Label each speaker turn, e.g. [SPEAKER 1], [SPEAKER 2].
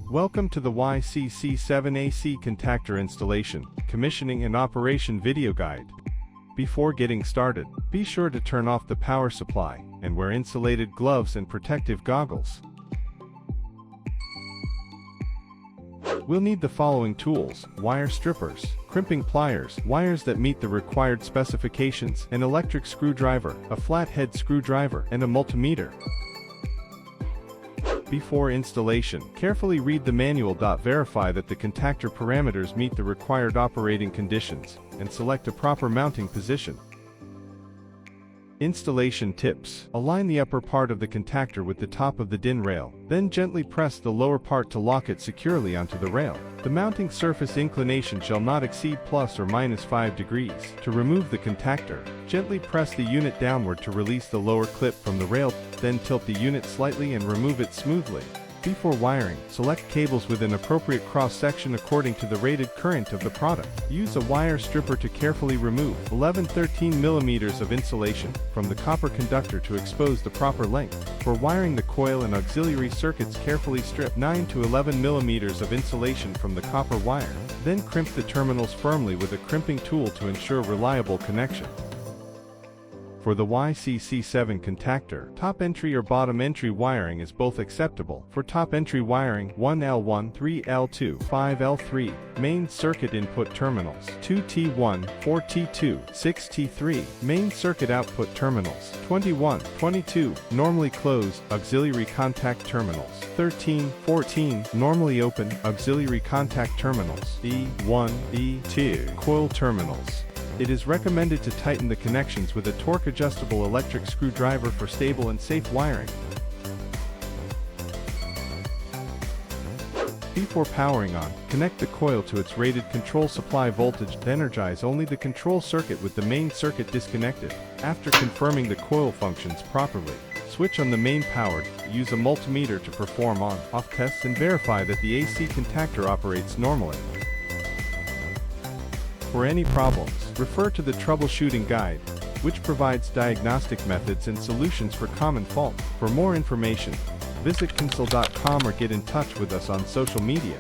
[SPEAKER 1] Welcome to the YCC7 AC Contactor installation, commissioning and operation video guide. Before getting started, be sure to turn off the power supply and wear insulated gloves and protective goggles. We'll need the following tools: wire strippers, crimping pliers, wires that meet the required specifications, an electric screwdriver, a flathead screwdriver, and a multimeter. Before installation, carefully read the manual. Verify that the contactor parameters meet the required operating conditions, and select a proper mounting position. Installation tips: align the upper part of the contactor with the top of the DIN rail, then gently press the lower part to lock it securely onto the rail. The mounting surface inclination shall not exceed plus or minus 5 degrees. To remove the contactor, gently press the unit downward to release the lower clip from the rail, then tilt the unit slightly and remove it smoothly. Before wiring, select cables with an appropriate cross-section according to the rated current of the product. Use a wire stripper to carefully remove 11-13 mm of insulation from the copper conductor to expose the proper length. For wiring the coil and auxiliary circuits, carefully strip 9-11 mm of insulation from the copper wire. Then crimp the terminals firmly with a crimping tool to ensure reliable connection. For the YCC7 contactor, top entry or bottom entry wiring is both acceptable. For top entry wiring, 1L1, 3L2, 5L3, main circuit input terminals, 2T1, 4T2, 6T3, main circuit output terminals, 21, 22, normally closed, auxiliary contact terminals, 13, 14, normally open, auxiliary contact terminals, E1, E2, coil terminals. It is recommended to tighten the connections with a torque-adjustable electric screwdriver for stable and safe wiring. Before powering on, connect the coil to its rated control supply voltage. Energize only the control circuit with the main circuit disconnected. After confirming the coil functions properly, switch on the main power. Use a multimeter to perform on-off tests and verify that the AC contactor operates normally. For any problems, refer to the Troubleshooting guide, which provides diagnostic methods and solutions for common faults. For more information, visit console.com or get in touch with us on social media.